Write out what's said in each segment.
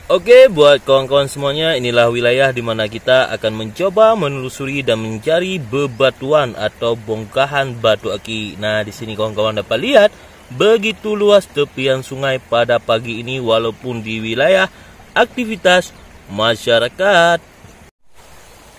Oke, buat kawan-kawan semuanya, inilah wilayah di mana kita akan mencoba menelusuri dan mencari bebatuan atau bongkahan batu aki. Nah, di sini kawan-kawan dapat lihat begitu luas tepian sungai pada pagi ini walaupun di wilayah aktivitas masyarakat.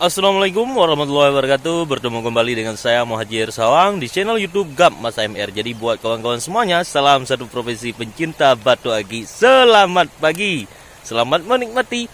Assalamualaikum warahmatullahi wabarakatuh. Bertemu kembali dengan saya Muhajir Sawang di channel YouTube GAP Mas MR. Jadi buat kawan-kawan semuanya, salam satu profesi pencinta batu aki. Selamat pagi. Selamat menikmati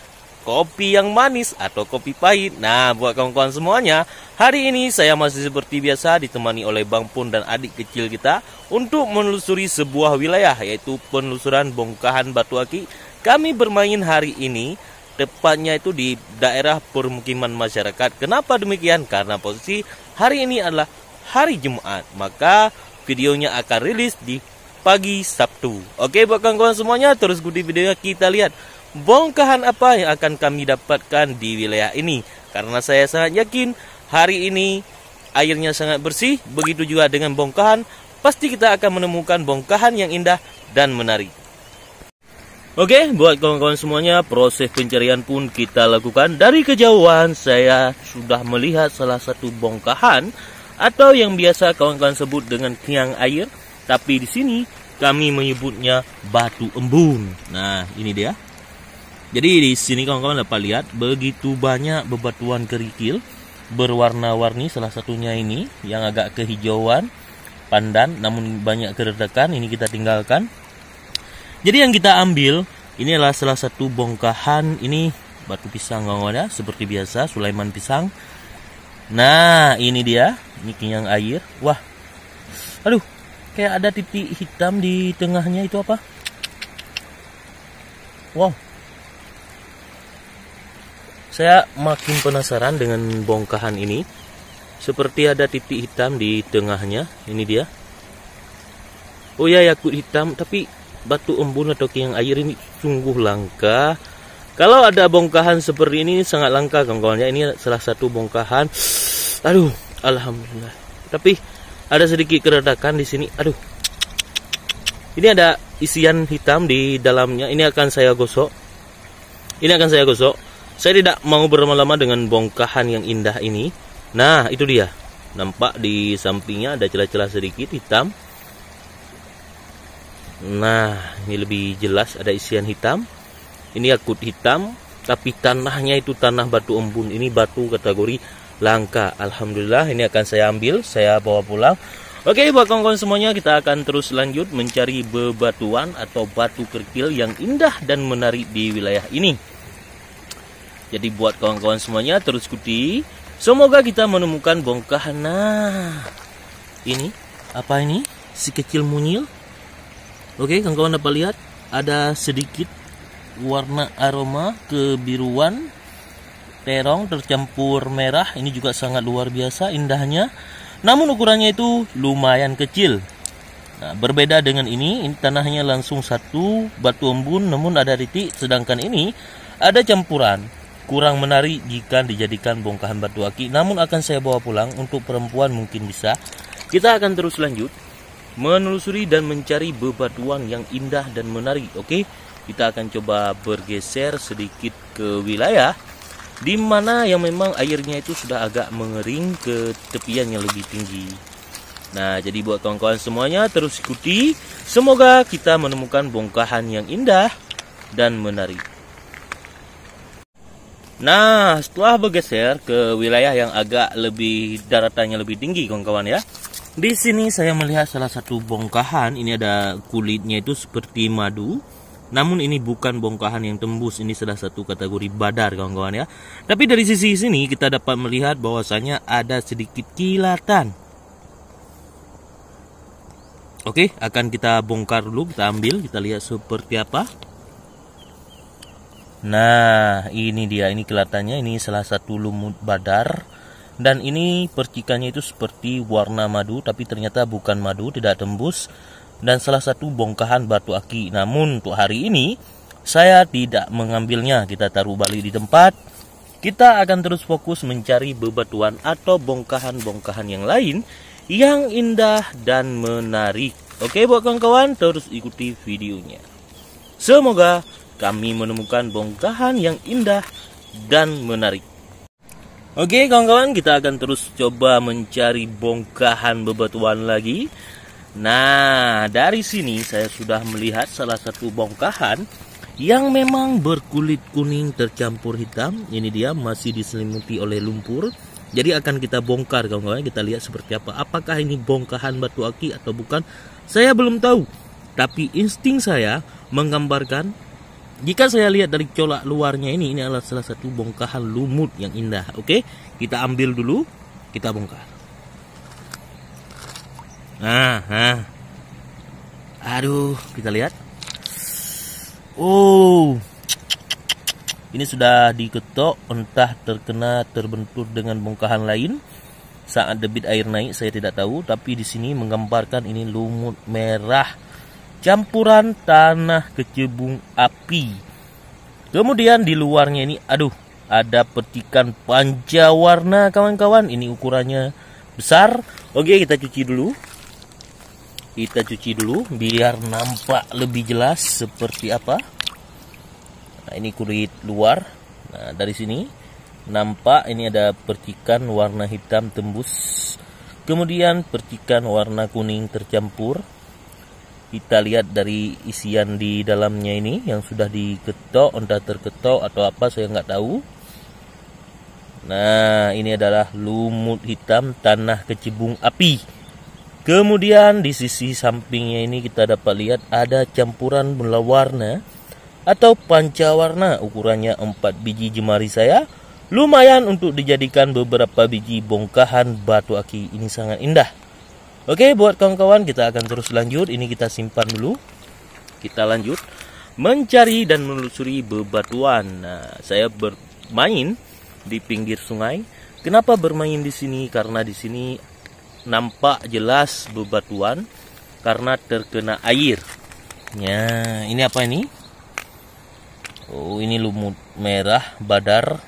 kopi yang manis atau kopi pahit. Nah, buat kawan-kawan semuanya, hari ini saya masih seperti biasa ditemani oleh Bang Pun dan adik kecil kita untuk menelusuri sebuah wilayah, yaitu penelusuran bongkahan batu aki. Kami bermain hari ini tepatnya itu di daerah permukiman masyarakat. Kenapa demikian? Karena posisi hari ini adalah hari Jumat, maka videonya akan rilis di pagi Sabtu. Oke, buat kawan-kawan semuanya, terus ikuti videonya, kita lihat bongkahan apa yang akan kami dapatkan di wilayah ini. Karena saya sangat yakin hari ini airnya sangat bersih, begitu juga dengan bongkahan, pasti kita akan menemukan bongkahan yang indah dan menarik. Oke, buat kawan-kawan semuanya, proses pencarian pun kita lakukan. Dari kejauhan saya sudah melihat salah satu bongkahan atau yang biasa kawan-kawan sebut dengan tiang air, tapi di sini kami menyebutnya batu embun. Nah, ini dia. Jadi di sini kawan-kawan dapat lihat begitu banyak bebatuan kerikil berwarna-warni, salah satunya ini yang agak kehijauan pandan namun banyak keretakan. Ini kita tinggalkan. Jadi yang kita ambil ini adalah salah satu bongkahan, ini batu pisang kawan-kawan ya, seperti biasa Sulaiman pisang. Nah, ini dia, ini kinyang air. Wah. Aduh, kayak ada titik hitam di tengahnya, itu apa? Wow. Saya makin penasaran dengan bongkahan ini. Seperti ada titik hitam di tengahnya. Ini dia. Oh ya, yakut hitam. Tapi batu embun atau kinyang air ini sungguh langka. Kalau ada bongkahan seperti ini sangat langka kawan-kawan ya. Ini salah satu bongkahan. Aduh, alhamdulillah. Tapi ada sedikit keretakan di sini. Aduh. Ini ada isian hitam di dalamnya. Ini akan saya gosok. Saya tidak mau berlama-lama dengan bongkahan yang indah ini. Nah, itu dia. Nampak di sampingnya ada celah-celah sedikit hitam. Nah, ini lebih jelas ada isian hitam. Ini yakut hitam, tapi tanahnya itu tanah batu embun. Ini batu kategori langka. Alhamdulillah, ini akan saya ambil, saya bawa pulang. Oke, buat kawan-kawan semuanya, kita akan terus lanjut mencari bebatuan atau batu kerikil yang indah dan menarik di wilayah ini. Jadi buat kawan-kawan semuanya, terus ikuti. Semoga kita menemukan bongkahan. Nah, ini apa ini? Si kecil munyil. Oke, kawan-kawan dapat lihat ada sedikit warna aroma kebiruan, terong tercampur merah. Ini juga sangat luar biasa indahnya. Namun ukurannya itu lumayan kecil. Nah, berbeda dengan ini tanahnya langsung satu batu embun, namun ada titik. Sedangkan ini ada campuran. Kurang menarik jika dijadikan bongkahan batu aki. Namun akan saya bawa pulang, untuk perempuan mungkin bisa. Kita akan terus lanjut menelusuri dan mencari bebatuan yang indah dan menarik. Oke, kita akan coba bergeser sedikit ke wilayah di mana yang memang airnya itu sudah agak mengering ke tepian yang lebih tinggi. Nah, jadi buat kawan-kawan semuanya, terus ikuti. Semoga kita menemukan bongkahan yang indah dan menarik. Nah, setelah bergeser ke wilayah yang agak lebih daratannya lebih tinggi kawan-kawan ya. Di sini saya melihat salah satu bongkahan. Ini ada kulitnya itu seperti madu. Namun ini bukan bongkahan yang tembus, ini salah satu kategori badar kawan-kawan ya. Tapi dari sisi sini kita dapat melihat bahwasanya ada sedikit kilatan. Oke, akan kita bongkar dulu, kita ambil, kita lihat seperti apa. Nah, ini dia, ini kelihatannya ini salah satu lumut badar. Dan ini percikannya itu seperti warna madu, tapi ternyata bukan madu, tidak tembus. Dan salah satu bongkahan batu aki. Namun untuk hari ini saya tidak mengambilnya, kita taruh balik di tempat. Kita akan terus fokus mencari bebatuan atau bongkahan-bongkahan yang lain yang indah dan menarik. Oke buat kawan-kawan, terus ikuti videonya. Semoga kami menemukan bongkahan yang indah dan menarik. Oke kawan-kawan, kita akan terus coba mencari bongkahan bebatuan lagi. Nah, dari sini saya sudah melihat salah satu bongkahan yang memang berkulit kuning tercampur hitam. Ini dia masih diselimuti oleh lumpur. Jadi akan kita bongkar kawan-kawan, kita lihat seperti apa. Apakah ini bongkahan batu aki atau bukan? Saya belum tahu. Tapi insting saya menggambarkan, jika saya lihat dari colak luarnya ini adalah salah satu bongkahan lumut yang indah. Oke, kita ambil dulu, kita bongkar. Aduh, kita lihat. Oh, ini sudah diketok, entah terbentur dengan bongkahan lain. Saat debit air naik, saya tidak tahu. Tapi di sini menggambarkan ini lumut merah campuran tanah kecebung api. Kemudian di luarnya ini, aduh, ada petikan pancawarna kawan-kawan. Ini ukurannya besar. Oke, kita cuci dulu. Kita cuci dulu biar nampak lebih jelas seperti apa. Nah, ini kulit luar. Nah, dari sini nampak ini ada percikan warna hitam tembus. Kemudian percikan warna kuning tercampur. Kita lihat dari isian di dalamnya ini yang sudah diketok, entah terketok atau apa saya nggak tahu. Nah, ini adalah lumut hitam tanah kecebung api. Kemudian di sisi sampingnya ini kita dapat lihat ada campuran warna atau pancawarna, ukurannya 4 biji jemari saya. Lumayan untuk dijadikan beberapa biji bongkahan batu aki. Ini sangat indah. Oke, buat kawan-kawan, kita akan terus lanjut. Ini kita simpan dulu. Kita lanjut mencari dan menelusuri bebatuan. Nah, saya bermain di pinggir sungai. Kenapa bermain di sini? Karena di sini nampak jelas bebatuan karena terkena air. Ya, ini apa ini? Oh, ini lumut merah badar.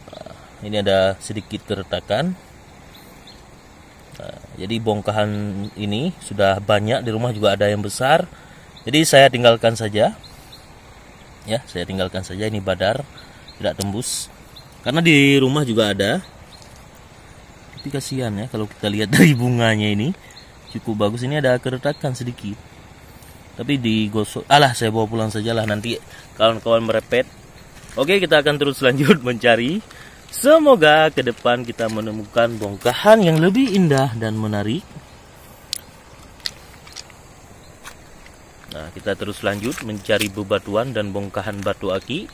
Nah, ini ada sedikit keretakan. Nah, jadi bongkahan ini sudah banyak, di rumah juga ada yang besar. Jadi saya tinggalkan saja. Ya, saya tinggalkan saja, ini badar, tidak tembus. Karena di rumah juga ada. Tapi kasihan ya kalau kita lihat dari bunganya ini cukup bagus. Ini ada keretakan sedikit. Tapi digosok. Alah, saya bawa pulang sajalah, nanti kawan-kawan merepet. Oke, kita akan terus lanjut mencari. Semoga ke depan kita menemukan bongkahan yang lebih indah dan menarik. Nah, kita terus lanjut mencari bebatuan dan bongkahan batu aki.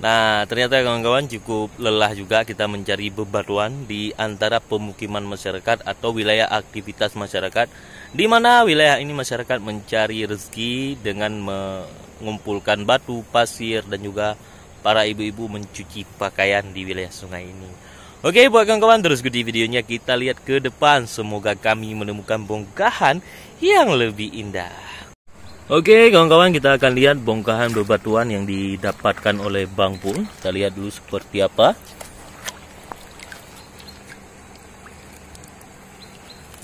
Nah, ternyata kawan-kawan cukup lelah juga kita mencari bebatuan di antara pemukiman masyarakat atau wilayah aktivitas masyarakat, di mana wilayah ini masyarakat mencari rezeki dengan mengumpulkan batu, pasir, dan juga para ibu-ibu mencuci pakaian di wilayah sungai ini. Oke, buat kawan-kawan, terus ikuti videonya, kita lihat ke depan. Semoga kami menemukan bongkahan yang lebih indah. Oke kawan-kawan, kita akan lihat bongkahan bebatuan yang didapatkan oleh Bang Pung. Kita lihat dulu seperti apa.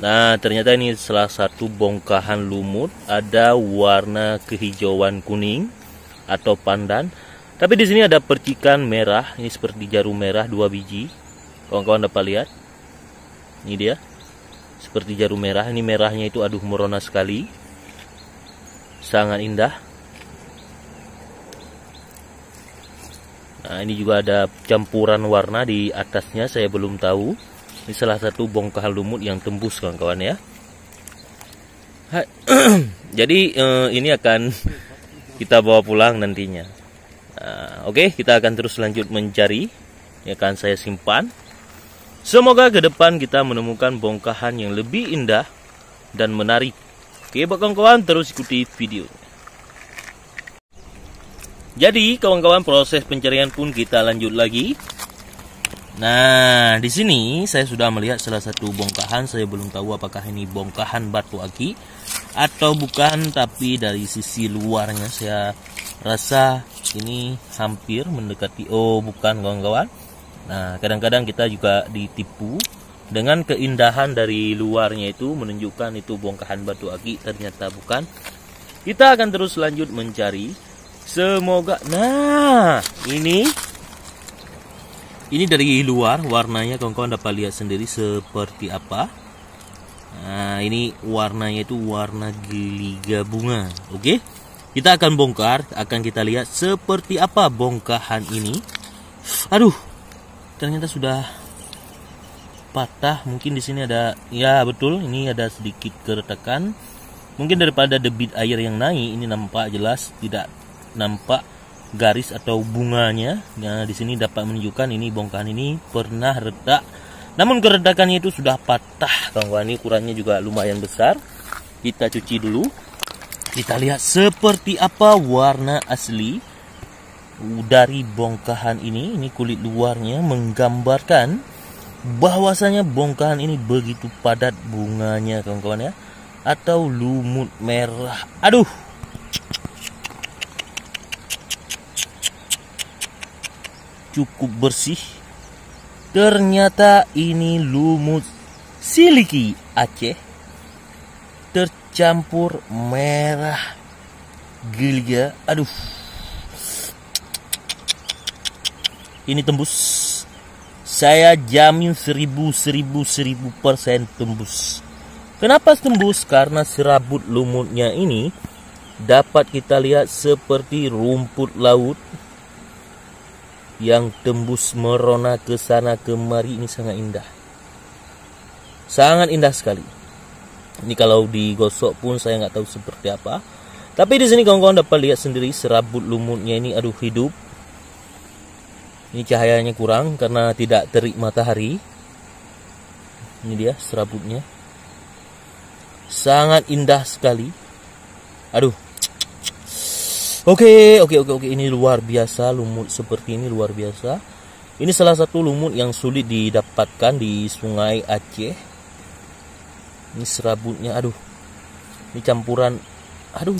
Nah, ternyata ini salah satu bongkahan lumut. Ada warna kehijauan kuning atau pandan. Tapi di sini ada percikan merah. Ini seperti jarum merah 2 biji. Kawan-kawan dapat lihat. Ini dia. Seperti jarum merah. Ini merahnya itu aduh merona sekali. Sangat indah. Nah, ini juga ada campuran warna di atasnya, saya belum tahu. Ini salah satu bongkahan lumut yang tembus kawan-kawan ya. Jadi ini akan kita bawa pulang nantinya. Oke, kita akan terus lanjut mencari. Ini akan saya simpan. Semoga ke depan kita menemukan bongkahan yang lebih indah dan menarik. Oke, kawan-kawan, terus ikuti video. Jadi, kawan-kawan, proses pencarian pun kita lanjut lagi. Nah, di sini saya sudah melihat salah satu bongkahan. Saya belum tahu apakah ini bongkahan batu aki atau bukan, tapi dari sisi luarnya saya rasa ini hampir mendekati. Oh, bukan kawan-kawan. Nah, kadang-kadang kita juga ditipu Dengan keindahan dari luarnya itu menunjukkan itu bongkahan batu aki, ternyata bukan. Kita akan terus lanjut mencari. Semoga, nah ini dari luar warnanya kawan-kawan dapat lihat sendiri seperti apa. Nah ini warnanya itu warna geliga bunga. Oke, kita akan bongkar, akan kita lihat seperti apa bongkahan ini. Aduh, ternyata sudah patah. Mungkin di sini ada, ya betul, ini ada sedikit keretakan. Mungkin daripada debit air yang naik, ini nampak jelas tidak nampak garis atau bunganya. Nah, di sini dapat menunjukkan ini bongkahan ini pernah retak. Namun keretakannya itu sudah patah. Kawan-kawan, ini ukurannya juga lumayan besar. Kita cuci dulu. Kita lihat seperti apa warna asli dari bongkahan ini. Ini kulit luarnya menggambarkan bahwasanya bongkahan ini begitu padat bunganya, kawan-kawan ya, atau lumut merah. Aduh, cukup bersih. Ternyata ini lumut siliki Aceh tercampur merah geliga. Aduh, ini tembus. Saya jamin 1000% tembus. Kenapa tembus? Karena serabut lumutnya ini dapat kita lihat seperti rumput laut yang tembus merona ke sana kemari. Ini sangat indah. Sangat indah sekali. Ini kalau digosok pun saya nggak tahu seperti apa. Tapi di sini kawan-kawan dapat lihat sendiri serabut lumutnya ini, aduh, hidup. Ini cahayanya kurang karena tidak terik matahari. Ini dia serabutnya. Sangat indah sekali. Aduh. Oke. Ini luar biasa, lumut seperti ini luar biasa. Ini salah satu lumut yang sulit didapatkan di Sungai Aceh. Ini serabutnya, aduh. Ini campuran, aduh,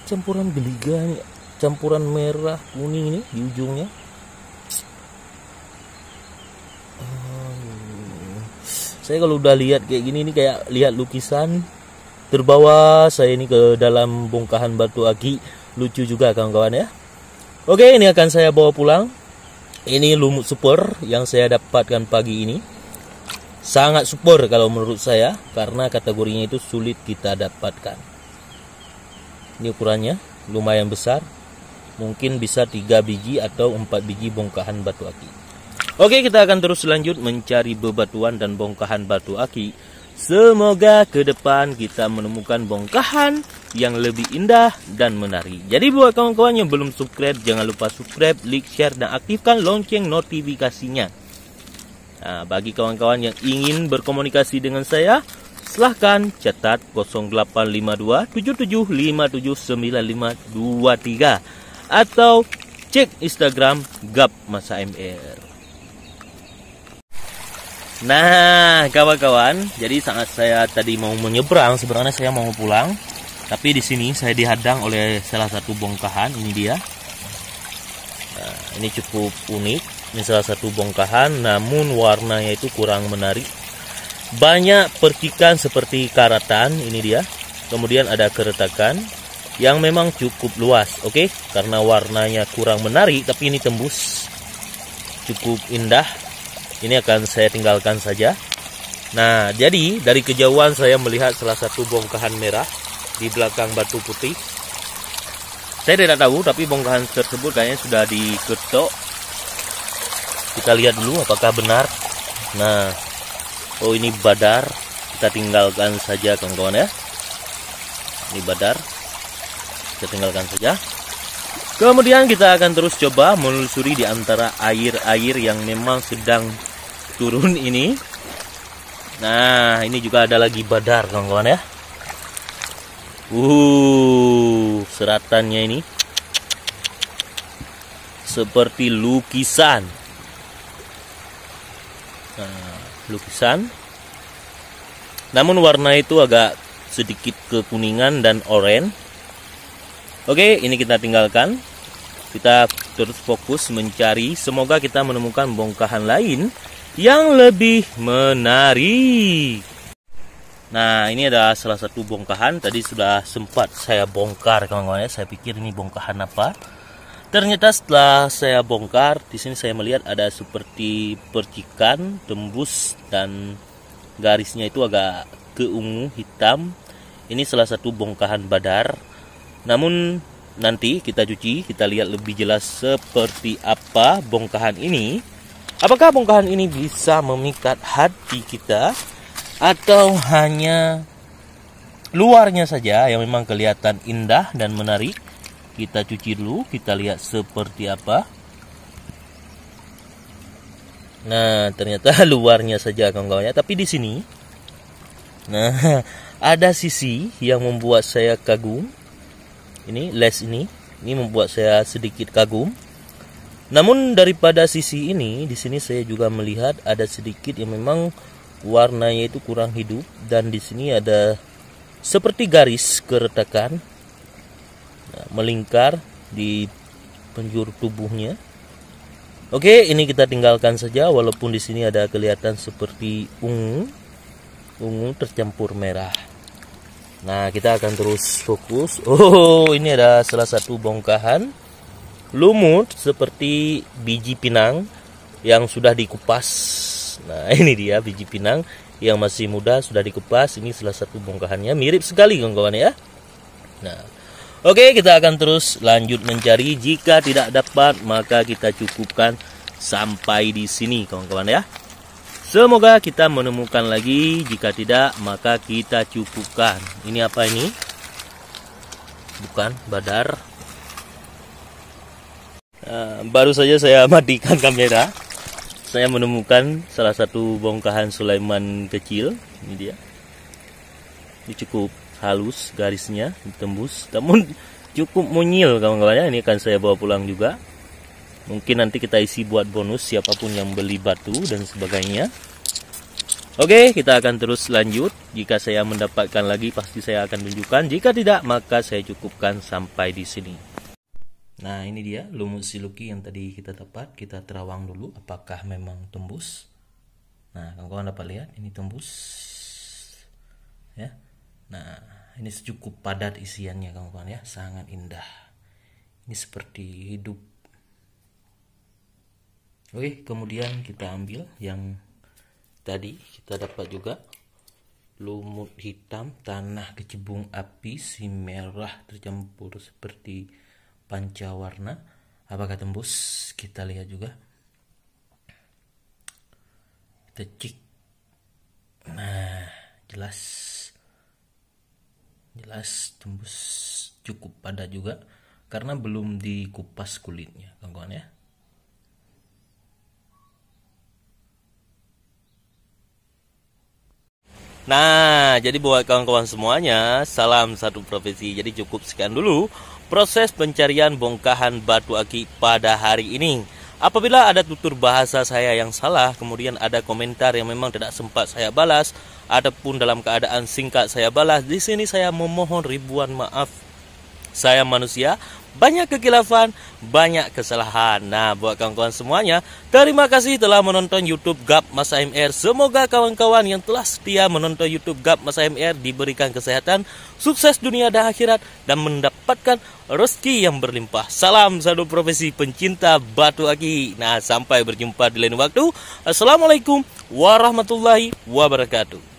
campuran geliga nih, campuran merah kuning ini di ujungnya. Saya kalau udah lihat kayak gini, ini kayak lihat lukisan. Terbawa saya ini ke dalam bongkahan batu aki. Lucu juga kawan-kawan ya. Oke, ini akan saya bawa pulang. Ini lumut super yang saya dapatkan pagi ini. Sangat super kalau menurut saya, karena kategorinya itu sulit kita dapatkan. Ini ukurannya lumayan besar. Mungkin bisa 3 biji atau 4 biji bongkahan batu aki. Oke, kita akan terus lanjut mencari bebatuan dan bongkahan batu aki. Semoga ke depan kita menemukan bongkahan yang lebih indah dan menarik. Jadi buat kawan-kawan yang belum subscribe, jangan lupa subscribe, like, share, dan aktifkan lonceng notifikasinya. Nah, bagi kawan-kawan yang ingin berkomunikasi dengan saya, silahkan catat 0852 77579523 atau cek Instagram GAP Masa MR. Nah, kawan-kawan, jadi saat saya tadi mau menyeberang, sebenarnya saya mau pulang, tapi di sini saya dihadang oleh salah satu bongkahan. Ini dia. Nah, ini cukup unik. Ini salah satu bongkahan, namun warnanya itu kurang menarik. Banyak percikan seperti karatan. Ini dia. Kemudian ada keretakan yang memang cukup luas. Oke, karena warnanya kurang menarik, tapi ini tembus. Cukup indah. Ini akan saya tinggalkan saja. Nah, jadi dari kejauhan saya melihat salah satu bongkahan merah di belakang batu putih. Saya tidak tahu, tapi bongkahan tersebut kayaknya sudah diketok. Kita lihat dulu apakah benar. Nah, oh ini badar. Kita tinggalkan saja kawan-kawan ya. Ini badar. Kita tinggalkan saja. Kemudian kita akan terus coba menelusuri di antara air-air yang memang sedang turun ini. Nah, ini juga ada lagi badar kawan-kawan ya. Seratannya ini seperti lukisan. Nah, lukisan. Namun warna itu agak sedikit kekuningan dan oranye. Oke, ini kita tinggalkan. Kita terus fokus mencari. Semoga kita menemukan bongkahan lain yang lebih menarik. Nah, ini ada salah satu bongkahan. Tadi sudah sempat saya bongkar kawan-kawan ya. Saya pikir ini bongkahan apa. Ternyata setelah saya bongkar, di sini saya melihat ada seperti percikan, tembus, dan garisnya itu agak keungu hitam. Ini salah satu bongkahan badar. Namun nanti kita cuci, kita lihat lebih jelas seperti apa bongkahan ini. Apakah bongkahan ini bisa memikat hati kita, atau hanya luarnya saja yang memang kelihatan indah dan menarik? Kita cuci dulu, kita lihat seperti apa. Nah, ternyata luarnya saja kawan-kawan ya. Tapi di sini, nah, ada sisi yang membuat saya kagum. Ini les ini membuat saya sedikit kagum. Namun daripada sisi ini, di sini saya juga melihat ada sedikit yang memang warnanya itu kurang hidup, dan di sini ada seperti garis keretakan melingkar di penjuru tubuhnya. Oke, ini kita tinggalkan saja, walaupun di sini ada kelihatan seperti ungu tercampur merah. Nah, kita akan terus fokus. Oh, ini ada salah satu bongkahan lumut seperti biji pinang yang sudah dikupas. Nah, ini dia biji pinang yang masih muda sudah dikupas. Ini salah satu bongkahannya, mirip sekali kawan-kawan ya. Nah, oke, kita akan terus lanjut mencari. Jika tidak dapat, maka kita cukupkan sampai di sini kawan-kawan ya. Semoga kita menemukan lagi. Jika tidak, maka kita cukupkan. Ini apa ini? Bukan badar. Baru saja saya matikan kamera. Saya menemukan salah satu bongkahan Sulaiman kecil. Ini dia. Ini cukup halus garisnya, ditembus. Namun cukup monyil kawan-kawan ya. Ini akan saya bawa pulang juga. Mungkin nanti kita isi buat bonus siapapun yang beli batu dan sebagainya. Oke, kita akan terus lanjut. Jika saya mendapatkan lagi, pasti saya akan tunjukkan. Jika tidak, maka saya cukupkan sampai di sini. Nah, ini dia lumut siluki yang tadi kita dapat. Kita terawang dulu apakah memang tembus. Nah, kawan-kawan dapat lihat ini tembus ya. Nah, ini cukup padat isiannya kawan-kawan ya, sangat indah. Ini seperti hidup. Oke, kemudian kita ambil yang tadi kita dapat juga lumut hitam tanah kecebung api, si merah tercampur seperti pancawarna. Apakah tembus? Kita lihat juga. Kita cek. Nah, jelas tembus, cukup padat juga karena belum dikupas kulitnya kawan-kawan ya. Nah, jadi buat kawan-kawan semuanya, salam satu profesi. Jadi cukup sekian dulu proses pencarian bongkahan batu akik pada hari ini. Apabila ada tutur bahasa saya yang salah, kemudian ada komentar yang memang tidak sempat saya balas, ataupun dalam keadaan singkat saya balas, di sini saya memohon ribuan maaf. Saya manusia, banyak kekilafan, banyak kesalahan. Nah, buat kawan-kawan semuanya, terima kasih telah menonton YouTube GAP Mas AMR. Semoga kawan-kawan yang telah setia menonton YouTube GAP Mas AMR diberikan kesehatan, sukses dunia dan akhirat, dan mendapatkan rezeki yang berlimpah. Salam satu profesi pencinta batu akik. Nah, sampai berjumpa di lain waktu. Assalamualaikum warahmatullahi wabarakatuh.